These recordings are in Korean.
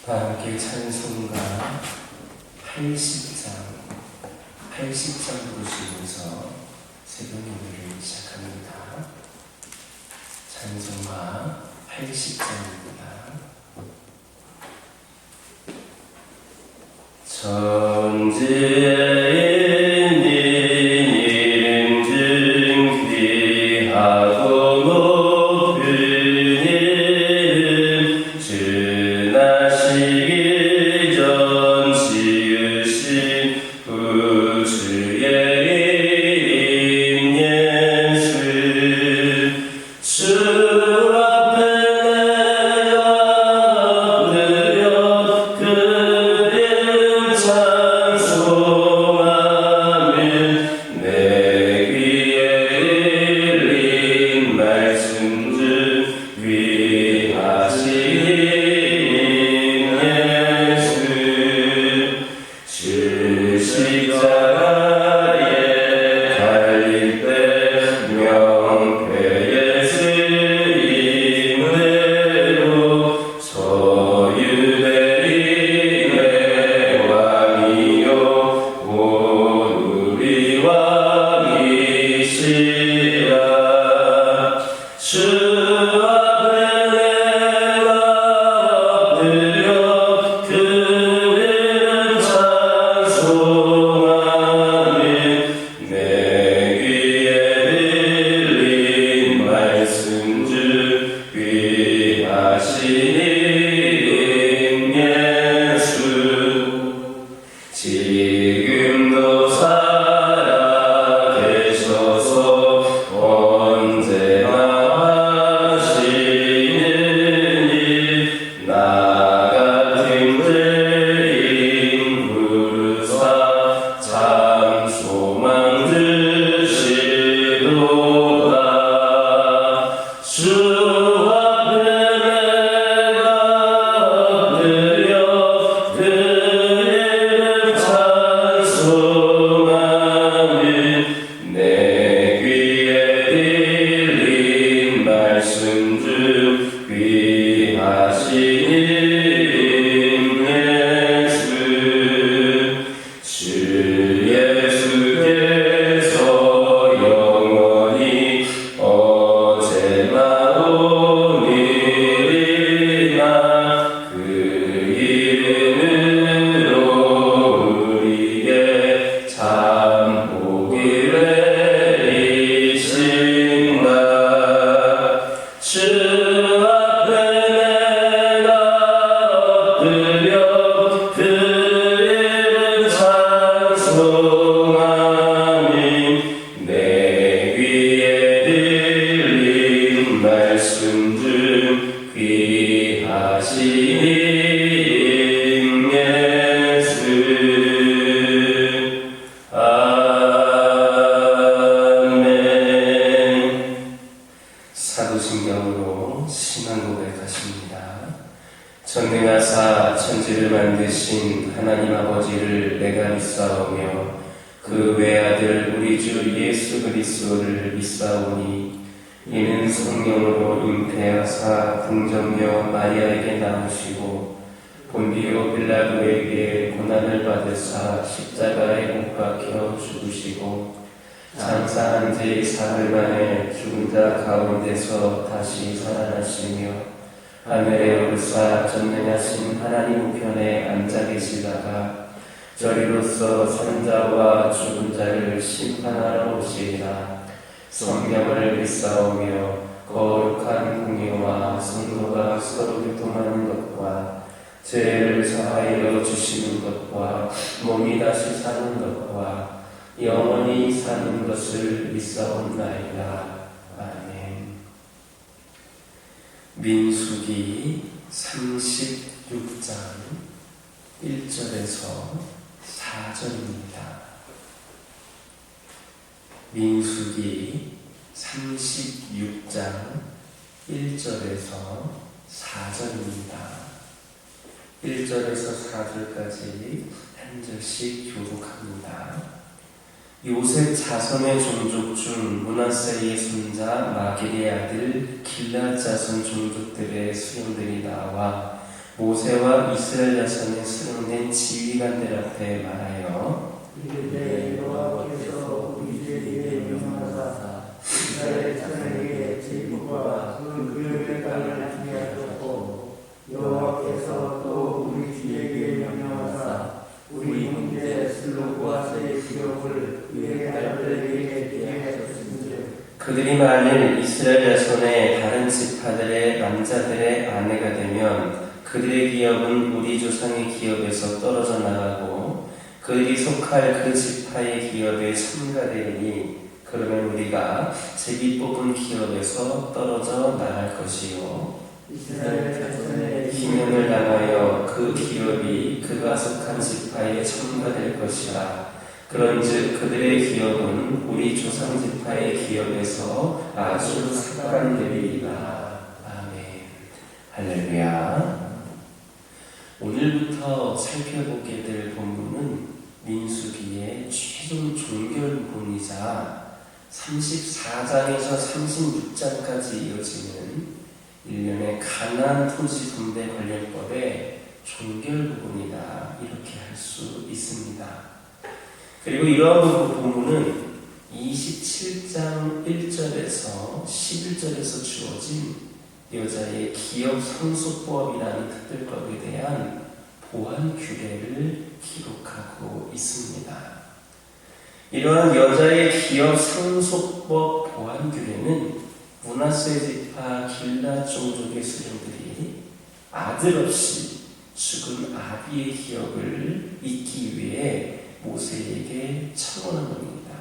함께 찬송가 80장 부르시면서 새벽 예배를 시작합니다. 찬송가 80장입니다. 천지의 사도신경으로 신앙 고백하십니다. 전능하사 천지를 만드신 하나님 아버지를 내가 믿사오며 그 외아들 우리 주 예수 그리스도를 믿사오니 이는 성령으로 잉태하사 궁정녀 마리아에게 나오시고 본디오 빌라도에게 고난을 받으사 십자가에 못 박혀 죽으시고 장사한 지 사흘 만에 죽은 자 가운데서 다시 살아나시며 하늘에 오르사 전능하신 하나님 우편에 앉아 계시다가 저리로서 산 자와 죽은 자를 심판하러 오시리라. 성경을 믿사오며 거룩한 공의와 성도가 서로 교통하는 것과 죄를 사하여 주시는 것과 몸이 다시 사는 것과 영원히 사는 것을 믿사옵나이다. 아멘. 민수기 36장 1절에서 4절입니다. 민수기 36장 1절에서 4절입니다. 1절에서 4절까지 한 절씩 교독합니다. 요셉 자손의 종족 중 므낫세의 손자 마길의 아들 길앗 자손 종족들의 수령들이 나와 모세와 이스라엘 자손에 수령된 지휘관들 앞에 말하여 이르되 여호와께서 우리에게 명하사 이스라엘 자손에게 제국과 그 기업의 땅을 주게 하셨고 여호와께서 또 우리 주에게 명령하사 우리 형제 슬로보아스의 기업을 그의 딸들에게 주게 하셨은즉 그들이 만일 이스라엘 자손의 다른 지파들의 남자들의 아내가 되면 그들의 기업은 우리 조상의 기업에서 떨어져 나가고 그들이 속할 그 지파의 기업에 첨가되리니 그러면 우리가 제비 뽑은 기업에서 떨어져 나갈 것이요 이스라엘 자손의 희년을 당하여 그 기업이 그가 속한 지파에 첨가될 것이라. 그런즉 그들의 기업은 우리 조상 지파의 기업에서 아주 삭감되리이다. 아멘. 할렐루야. 오늘부터 살펴보게 될 본문은 민수기의 최종 종결 부분이자 34장에서 36장까지 이어지는 일련의 가나안 토지 분배 관련법의 종결 부분이다, 이렇게 할 수 있습니다. 그리고 이러한 부분은 27장 1절에서 11절에서 주어진 여자의 기업 상속법이라는 특별법에 대한 보완 규례를 기록하고 있습니다. 이러한 여자의 기업 상속법 보완 규례는 므낫세 지파 길앗 종족의 수령들이 아들 없이 죽은 아비의 기업을 잇기 위해 모세에게 청원한 겁니다.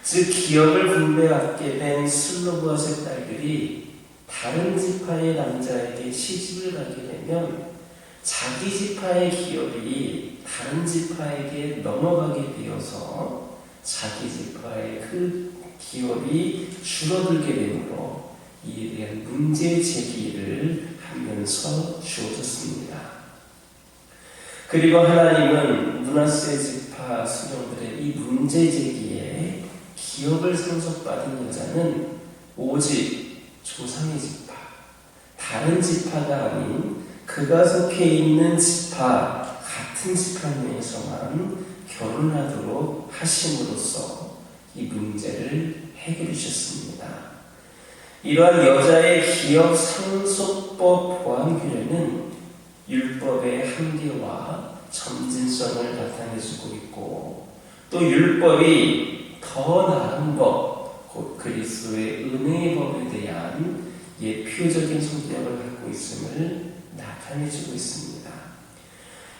즉 기업을 분배받게 된 슬로보아스의 딸들이 다른 지파의 남자에게 시집을 가게 되면 자기 지파의 기업이 다른 지파에게 넘어가게 되어서 자기 지파의 그 기업이 줄어들게 되므로 이에 대한 문제 제기를 하면서 주어졌습니다. 그리고 하나님은 므낫세 지파 수령들의 이 문제 제기에 기업을 상속받은 여자는 오직 조상의 지파, 다른 지파가 아닌 그가 속해 있는 지파, 같은 지파 내에서만 결혼하도록 하심으로써 이 문제를 해결해 주셨습니다. 이러한 여자의 기업 상속법 보완 규례는 율법의 한계와 점진성을 나타내주고 있고 또 율법이 더 나은 법, 곧 그리스도의 은혜의 법에 대한 예표적인 성격을 갖고 있음을 나타내주고 있습니다.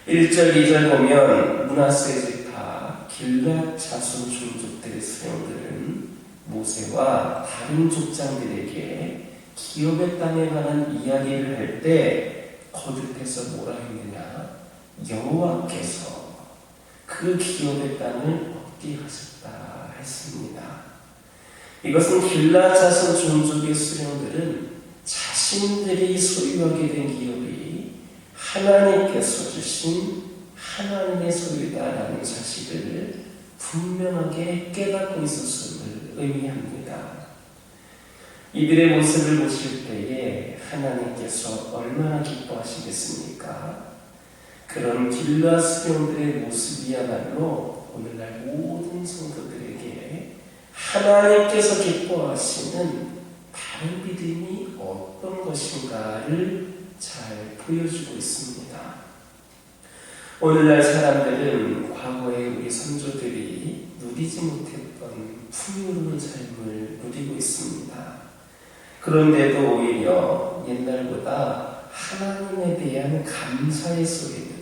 1절, 2절 보면 므낫세 지파 길앗 자손 종족들의 수령들은 모세와 다른 족장들에게 기업의 땅에 관한 이야기를 할 때 거듭해서 뭐라 했느냐? 여호와께서 그 기업의 땅을 얻게 하셨다 했습니다. 이것은 길앗 자손 종족의 수령들은 자신들이 소유하게 된 기업이 하나님께서 주신 하나님의 소유다라는 사실을 분명하게 깨닫고 있었음을 의미합니다. 이들의 모습을 보실 때에 하나님께서 얼마나 기뻐하시겠습니까? 그런 길앗 수령들의 모습이야말로 오늘날 모든 성도들에게 하나님께서 기뻐하시는 바른 믿음이 어떤 것인가를 잘 보여주고 있습니다. 오늘날 사람들은 과거에 우리 선조들이 누리지 못했던 풍요로운 삶을 누리고 있습니다. 그런데도 오히려 옛날보다 하나님에 대한 감사의 소리는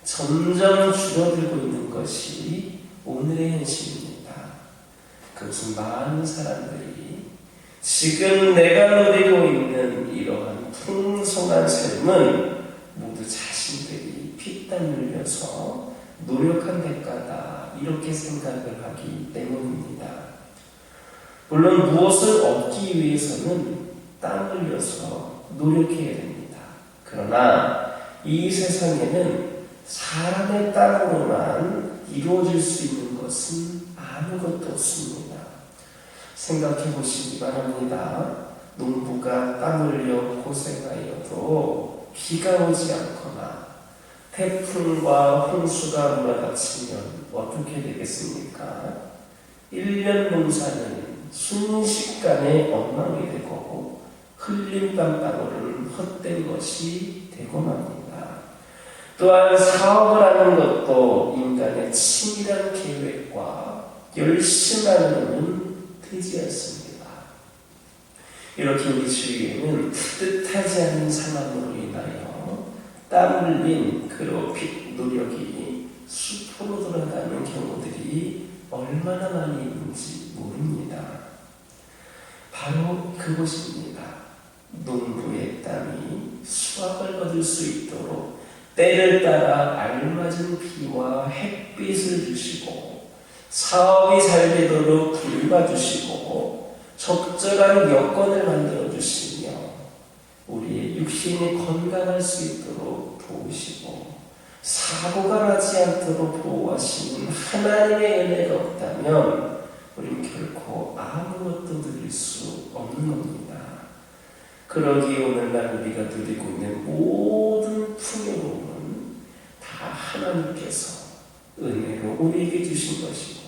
점점 줄어들고 있는 것이 오늘의 현실입니다. 그것은 많은 사람들이 지금 내가 누리고 있는 이러한 풍성한 삶은 모두 자신들이 피땀 흘려서 노력한 대가다, 이렇게 생각을 하기 때문입니다. 물론 무엇을 얻기 위해서는 땀 흘려서 노력해야 됩니다. 그러나 이 세상에는 사람의 땀으로만 이루어질 수 있는 것은 아무것도 없습니다. 생각해 보시기 바랍니다. 농부가 땀 흘려 고생하여도 비가 오지 않거나 태풍과 홍수가 몰아닥치면 어떻게 되겠습니까? 1년 농사는 순식간에 엉망이 되고 흘린 땀방울은 헛된 것이 되고 맙니다. 또한 사업을 하는 것도 인간의 치밀한 계획과 열심만으로는 되지 않습니다. 이렇게 우리 주위에는 뜻하지 않은 상황으로 인하여 땀 흘린 그로핏 노력이 수포로 돌아가는 경우들이 얼마나 많이 있는지 모릅니다. 바로 그것입니다. 농부의 땀이 수확을 거둘 수 있도록 때를 따라 알맞은 비와 햇빛을 주시고 사업이 잘 되도록 불 봐주시고 적절한 여건을 만들어 주시며 우리의 육신이 건강할 수 있도록 도우시고 사고가 나지 않도록 보호하시는 하나님의 은혜가 없다면 우리는 결코 아무것도 누릴 수 없는 겁니다. 그러기에 오늘날 우리가 누리고 있는 모든 풍요로움은 다 하나님께서 은혜로 우리에게 주신 것이고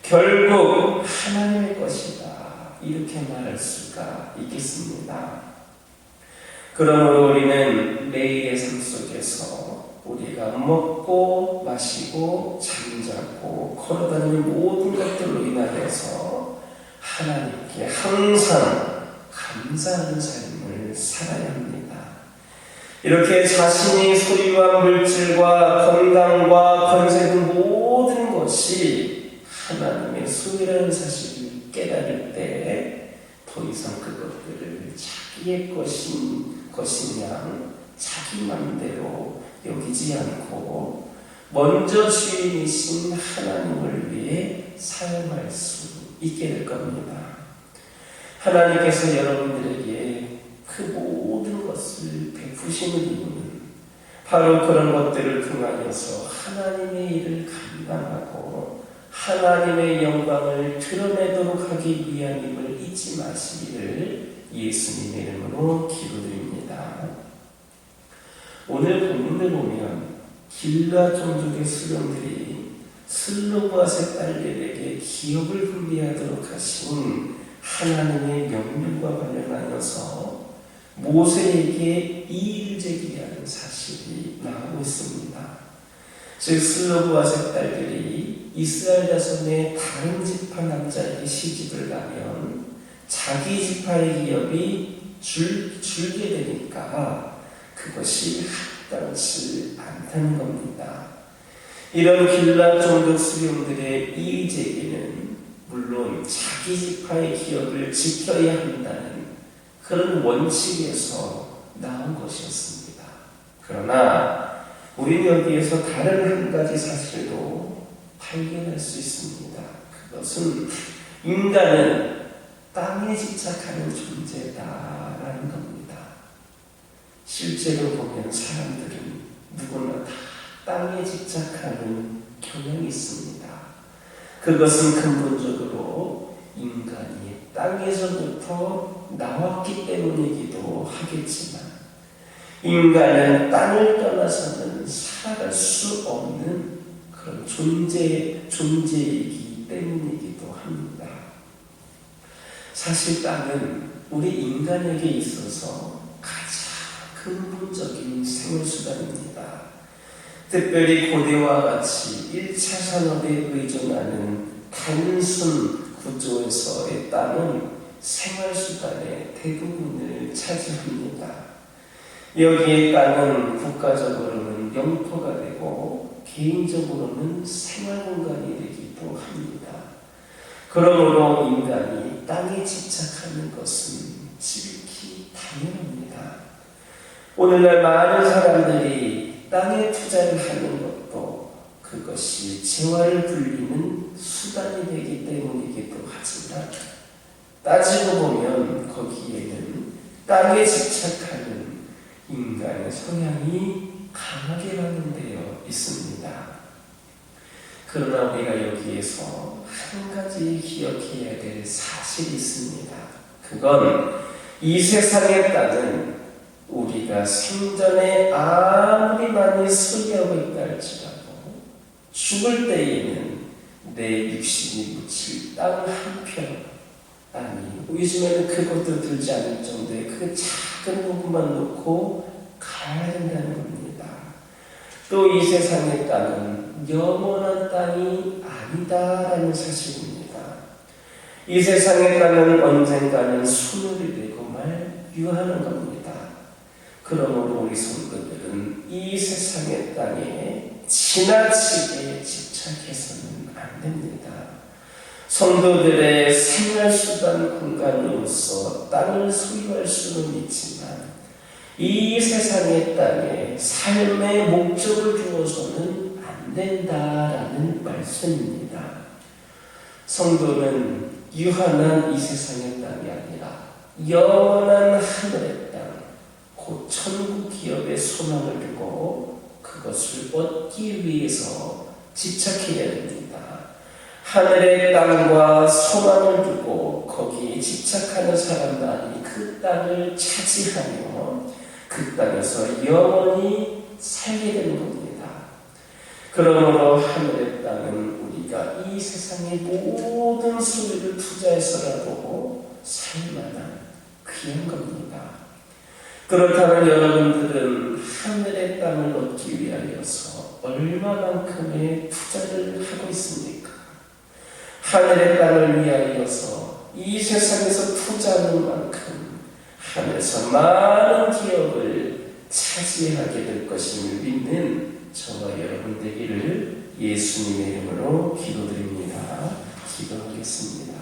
결국 하나님의 것이다. 이렇게 말할 수가 있겠습니다. 그러므로 우리는 매일의 삶 속에서 우리가 먹고 마시고 잠자고 걸어다니는 모든 것들로 인하여서 하나님께 항상 감사하는 삶을 살아야 합니다. 이렇게 자신이 소유한 물질과 건강과 권세 등 모든 것이 하나님의 소유라는 사실을 깨달을 때 더 이상 그것들을 자기의 것이냐 자기 맘대로 여기지 않고 먼저 주인이신 하나님을 위해 사용할 수 있게 될 겁니다. 하나님께서 여러분들에게 그 모든 것을 베푸시는 이유는 바로 그런 것들을 통하여서 하나님의 일을 감당하고 하나님의 영광을 드러내도록 하기 위함임을 잊지 마시기를 예수님의 이름으로 기도드립니다. 오늘 본문을 보면 길라 종족의 수령들이 슬로보앗의 딸들에게 기업을 분배하도록 하신 하나님의 명령과 관련하여서 모세에게 이의를 제기하는 사실이 나오고 있습니다. 즉 슬로보앗의 딸들이 이스라엘 자손의 다른 지파 남자에게 시집을 가면 자기 지파의 기업이 줄게 되니까 그것이 합당치 않다는 겁니다. 이런 길라 종족 수령들의 이의 제기는 물론 자기 지파의 기업을 지켜야 한다는 그런 원칙에서 나온 것이었습니다. 그러나 우리는 여기에서 다른 한 가지 사실도 발견할 수 있습니다. 그것은 인간은 땅에 집착하는 존재다라는 겁니다. 실제로 보면 사람들은 누구나 다 땅에 집착하는 경향이 있습니다. 그것은 근본적으로 인간이 땅에서부터 나왔기 때문이기도 하겠지만 인간은 땅을 떠나서는 살아갈 수 없는 그런 존재이기 때문이기도 합니다. 사실 땅은 우리 인간에게 있어서 가장 근본적인 생활수단입니다. 특별히 고대와 같이 1차 산업에 의존하는 단순 구조에서의 땅은 생활수단의 대부분을 차지합니다. 여기에 땅은 국가적으로는 영토가 되고 개인적으로는 생활공간이 되기도 합니다. 그러므로 인간이 땅에 집착하는 것은 지극히 당연합니다. 오늘날 많은 사람들이 땅에 투자를 하는 것도 그것이 재화를 불리는 수단이 되기 때문이기도 하지만 따지고 보면 거기에는 땅에 집착하는 인간의 성향이 강하게 반영되어 있습니다. 그러나 우리가 여기에서 한 가지 기억해야 될 사실이 있습니다. 그건 이 세상의 땅은 우리가 생전에 아무리 많이 소유하고 있다 할지라도 죽을 때에는 내 육신이 묻힐 땅 한편, 아니 요즘에는 그것도 들지 않을 정도의 그 작은 부분만 놓고 가야 된다는 겁니다. 또 이 세상의 땅은 영원한 땅이 아니다라는 사실입니다. 이 세상의 땅은 언젠가는 소멸이 되고 유하는 겁니다. 그러므로 우리 성도들은 이 세상의 땅에 지나치게 집착해서는 안 됩니다. 성도들의 생활수단 공간으로서 땅을 소유할 수는 있지만 이 세상의 땅에 삶의 목적을 주어서는 안 된다라는 말씀입니다. 성도는 유한한 이 세상의 땅이 아니라 영원한 하늘의 땅, 곧 천국 기업의 소망을 두고 그것을 얻기 위해서 집착해야 됩니다. 하늘의 땅과 소망을 두고 거기에 집착하는 사람만이 그 땅을 차지하며 그 땅에서 영원히 살게 되는 겁니다. 그러므로 하늘의 땅은 우리가 이 세상의 모든 소유를 투자해서라도 살만한 귀한 겁니다. 그렇다면 여러분들은 하늘의 땅을 얻기 위하여서 얼마만큼의 투자를 하고 있습니까? 하늘의 땅을 위하여서 이 세상에서 투자하는 만큼 하늘에서 많은 기업을 차지하게 될 것임을 믿는 저와 여러분 되기를 예수님의 이름으로 기도드립니다. 기도하겠습니다.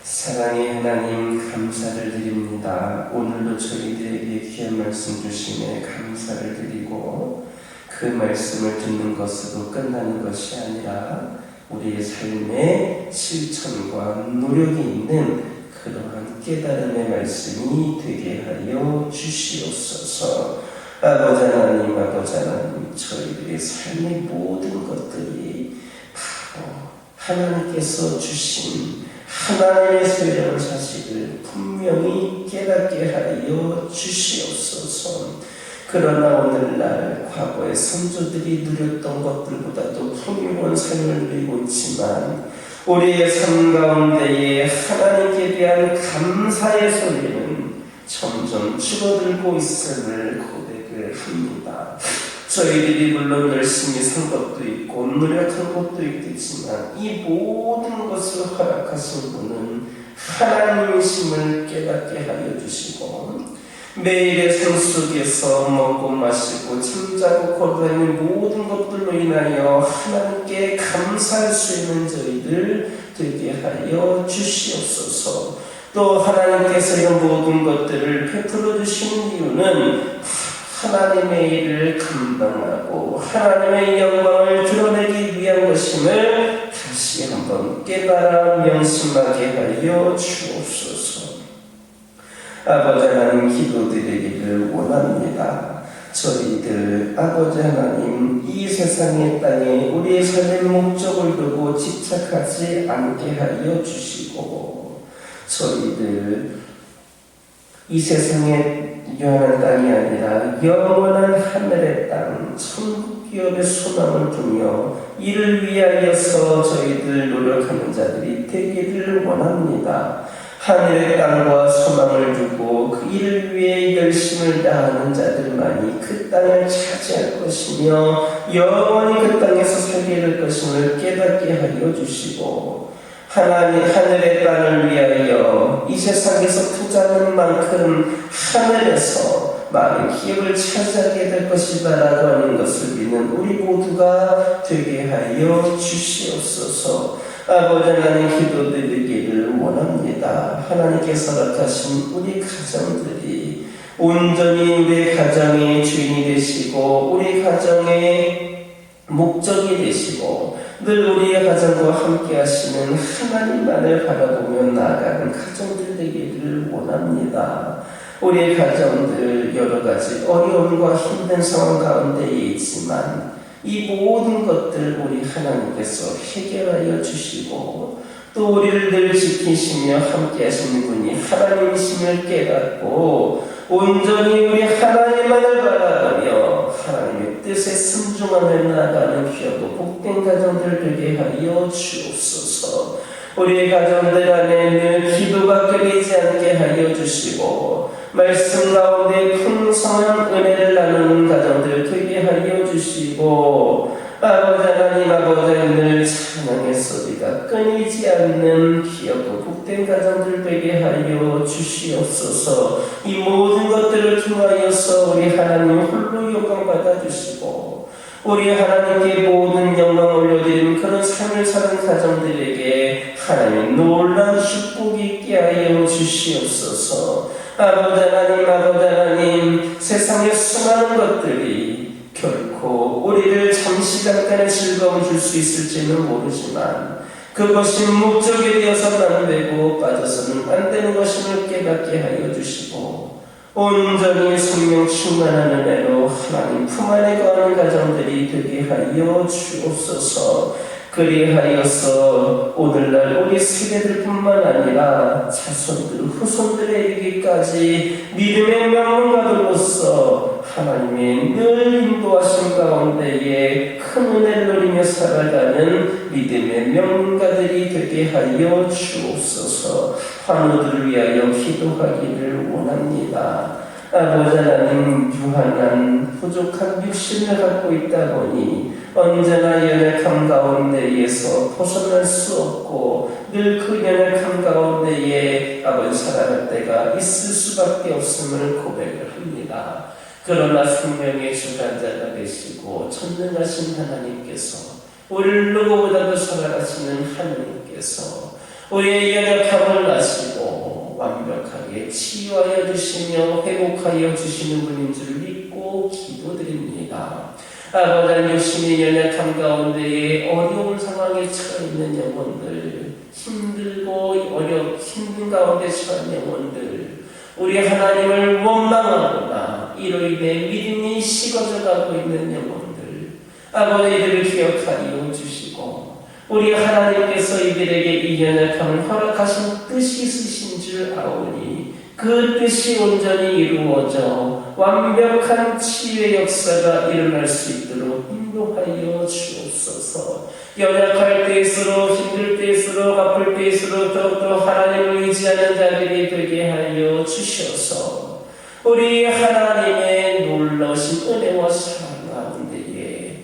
사랑의 하나님, 감사를 드립니다. 오늘도 저희들에게 귀한 말씀 주심에 감사를 드리고 그 말씀을 듣는 것으로 끝나는 것이 아니라 우리의 삶의 실천과 노력이 있는 그러한 깨달음의 말씀이 되게 하여 주시옵소서. 아버지 하나님, 아버지 하나님, 저희들의 삶의 모든 것들이 바로 하나님께서 주신 하나님의 소유라는 사실을 분명히 깨닫게 하여 주시옵소서. 그러나 오늘날 과거의 선조들이 누렸던 것들보다도 풍요로운 삶을 누리고 있지만 우리의 삶 가운데에 하나님께 대한 감사의 소리는 점점 줄어들고 있음을 고백을 합니다. 저희들이 물론 열심히 산 것도 있고 노력한 것도 있겠지만 이 모든 것을 허락하신 분은 하나님이심을 깨닫게 하여 주시고 매일의 삶 속에서 먹고 마시고 잠자고 걸어다니는 모든 것들로 인하여 하나님께 감사할 수 있는 저희들 되게 하여 주시옵소서. 또 하나님께서 이런 모든 것들을 베풀어 주시는 이유는 하나님의 일을 감당하고 하나님의 영광을 드러내기 위한 것임을 다시 한번 깨달아 명심하게 하여 주옵소서. 아버지 하나님, 기도드리기를 원합니다. 저희들 아버지 하나님, 이 세상의 땅에 우리의 삶의 목적을 두고 집착하지 않게 하여 주시고 저희들 이 세상의 유한한 땅이 아니라 영원한 하늘의 땅, 천국 기업의 소망을 두며 이를 위하여서 저희들 노력하는 자들이 되기를 원합니다. 하늘의 땅과 소망을 두고 그 일을 위해 열심을 다하는 자들만이 그 땅을 차지할 것이며 영원히 그 땅에서 살게 될 것임을 깨닫게 하여 주시고 하늘의 땅을 위하여 이 세상에서 투자하는 만큼 하늘에서 많은 기업을 차지하게 될 것이다라고 하는 것을 믿는 우리 모두가 되게 하여 주시옵소서. 아버지 하나님, 기도드리기를 원합니다. 하나님께서 허락하신 우리 가정들이 온전히 우리 가정의 주인이 되시고 우리 가정의 목적이 되시고 늘 우리의 가정과 함께 하시는 하나님만을 바라보며 나아가는 가정들 되기를 원합니다. 우리의 가정들 여러 가지 어려움과 힘든 상황 가운데에 있지만 이 모든 것들 우리 하나님께서 해결하여 주시고 또 우리를 늘 지키시며 함께 하시는 분이 하나님이심을 깨닫고 온전히 우리 하나님만을 바라보며 하나님의 뜻에 순종하며 나아가는 귀하고 복된 가정들 되게 하여 주옵소서. 우리 가정들 안에 늘 기도가 끊이지 않게 하여 주시고 말씀 가운데 풍성한 은혜를 나누는 가정들 되게 하여 주시고 아버지 하나님, 아버지 늘 찬양의 소리가 끊이지 않는 귀하고 복된 가정들 되게 하여 주시옵소서. 이 모든 것들을 통하여서 우리 하나님 홀로 영광 받아주시고 우리 하나님께 모든 영광 올려드리는 그런 삶을 사는 가정들에게 하나님 놀라운 축복이 있게 하여 주시옵소서. 아버지 하나님, 아버지 하나님, 세상의 수많은 것들이 결코 우리를 잠시 잠깐의 즐거움을 줄 수 있을지는 모르지만 그것이 목적이 되어서는 안 되고 빠져서는 안 되는 것임을 깨닫게 하여 주시고 온전히 성령 충만한 은혜로 하나님 품 안에 거하는 가정들이 되게 하여 주옵소서. 그리하여서 오늘날 우리 세대들뿐만 아니라 자손들, 후손들에 이르기까지 믿음의 명문가들로서 하나님의 늘 인도하심 가운데에 큰 은혜를 누리며 살아가는 믿음의 명문가들이 되게 하여 주옵소서. 환우들을 위하여 기도하기를 원합니다. 아버지 하나님, 유한한 부족한 육신을 갖고 있다 보니 언제나 연약함 가운데에서 벗어날 수 없고 늘 그 연약함 가운데에 아버지 살아갈 때가 있을 수밖에 없음을 고백을 합니다. 그러나 생명의 주관자가 되시고 전능하신 하나님께서 우리를 누구보다도 사랑하시는 하나님께서 우리의 연약함을 아시고 완벽하게 치유하여 주시며 회복하여 주시는 분인 줄 믿고 기도드립니다. 아버지 육신의 연약함 가운데에 어려운 상황에 처해 있는 영혼들, 힘들고 힘든 가운데 처한 영혼들, 우리 하나님을 원망하거나 이로 인해 믿음이 식어져 가고 있는 영혼들, 아버지 이들을 기억하여 주시고 우리 하나님께서 이들에게 이 연약함을 허락하신 뜻이 있으신 줄 아오니 그 뜻이 온전히 이루어져 완벽한 치유의 역사가 일어날 수 있도록 인도하여 주옵소서. 연약할 때일수록 힘들 때일수록 아플 때일수록 더욱더 하나님을 의지하는 자들이 되게 하여 주셔서 우리 하나님의 놀라우신 은혜와 사랑 가운데에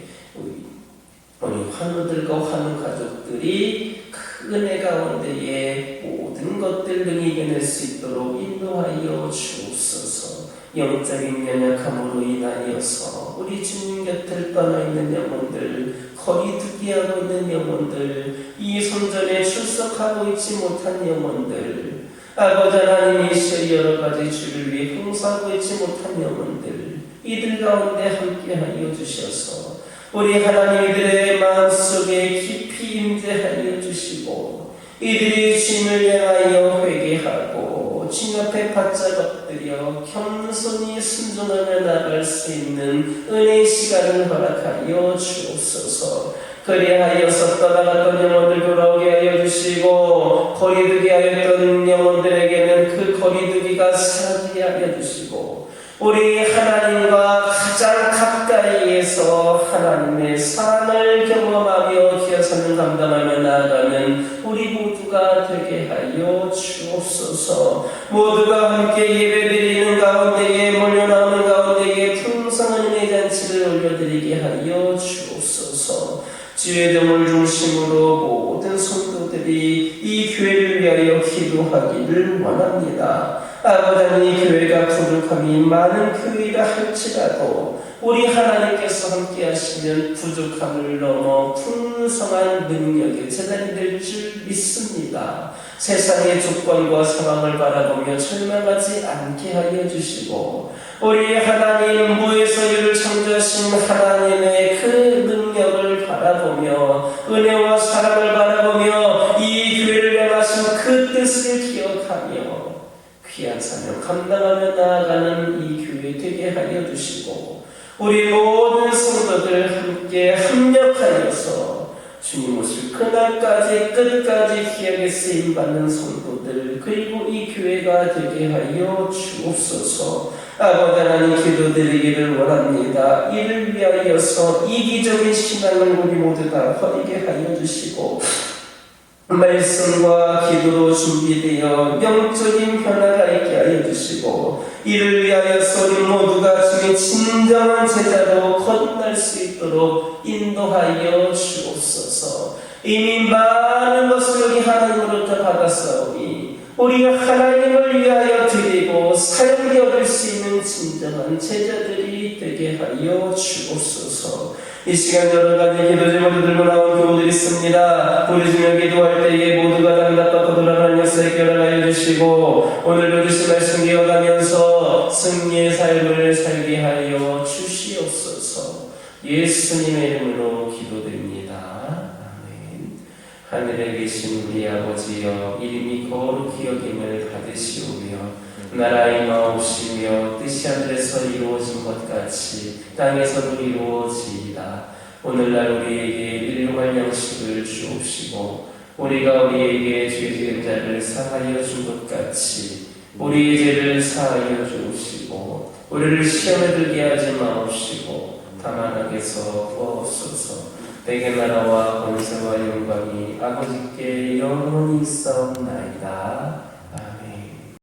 우리 환우들과 환우 가족들이 그 은혜 가운데에 모든 것들 등이 이겨낼 수 있도록 인도하여 주옵소서. 영적인 연약함으로 인하여서 우리 주님 곁을 떠나 있는 영혼들, 거리두기하고 있는 영혼들, 이 성전에 출석하고 있지 못한 영혼들, 아버지 하나님 이 시에 여러 가지 주를 위해 봉사하고 있지 못한 영혼들, 이들 가운데 함께하여 주셔서 우리 하나님 이들의 마음속에 깊이 임재하여 주시고 이들이 주님을 향하여 회개하고 주님 앞에 바짝 엎드려 겸손히 순종하며 나아갈 수 있는 은혜의 시간을 허락하여 주옵소서. 그리하여서 떠나갔던 영혼들 돌아오게 하여 주시고 거리두기 하였던 영혼들에게는 그 거리두기가 사라지게 하여 주시고 우리 하나님과 가장 가까이에서 하나님의 사랑을 경험하며 기어서는 감당하며 나아가는 우리 모두가 되게 하여 주옵소서. 모두가 함께 예배드리는 가운데에 몰려나오는 가운데에 풍성한 은혜 잔치를 올려드리게 하여 주옵소서. 주의 점을 중심으로 모든 성도들이 이 교회를 위하여 기도하기를 원합니다. 아버지 하나님, 교회가 부족함이 많은 교회라 할지라도 우리 하나님께서 함께 하시면 부족함을 넘어 풍성한 능력의 재단이 될 줄 믿습니다. 세상의 조건과 상황을 바라보며 절망하지 않게 하여 주시고 우리 하나님 무에서 유를 창조하신 하나님의 그 능력을 바라보며 은혜와 사랑을 바라보며 이 교회를 향하신 그 뜻을 기억하며 귀한 사명 감당하며 나아가는 이 교회 되게 하여 주시고 우리 모든 성도들 함께 합력하여서 주님 오실 그날까지 끝까지 기억에 쓰임받는 성도들 그리고 이 교회가 되게 하여 주옵소서. 아버지 하나님 기도드리기를 원합니다. 이를 위하여서 이기적인 신앙을 우리 모두가 버리게 하여 주시고 말씀과 기도로 준비되어 영적인 변화가 있게 하여 주시고 이를 위하여서 우리 모두가 주의 진정한 제자로 거듭날 수 있도록 인도하여 주옵소서. 이미 많은 것을 우리 하나님으로부터 받았사오니 우리가 하나님을 위하여 드리고 사용에 얻을 수 있는 진정한 제자들이 되게 하여 주옵소서. 이 시간 여러 가지 기도 제목을 들고 나온 교우들이 있습니다. 우리 주여 기도할 때에 모두가 단답받고 돌아가는 역사에 결합하여 주시고 오늘도 주신 말씀 기억하면서 승리의 삶을 살게 하여 주시옵소서. 예수님의 이름으로 기도드립니다. 아멘. 하늘에 계신 우리 아버지여 이름이 거룩히 여김을 받으시오며 나라의 마옵시며 뜻이 하늘에서 이루어진 것 같이 땅에서도 이루어지이다. 오늘날 우리에게 일용할 양식을 주옵시고 우리가 우리에게 죄 지은 자를 사하여 준 것 같이 우리의 죄를 사하여 주옵시고 우리를 시험에 들게 하지 마옵시고 다만 악에서 구하옵소서. 내게 나라와 권세와 영광이 아버지께 영원히 있사옵나이다.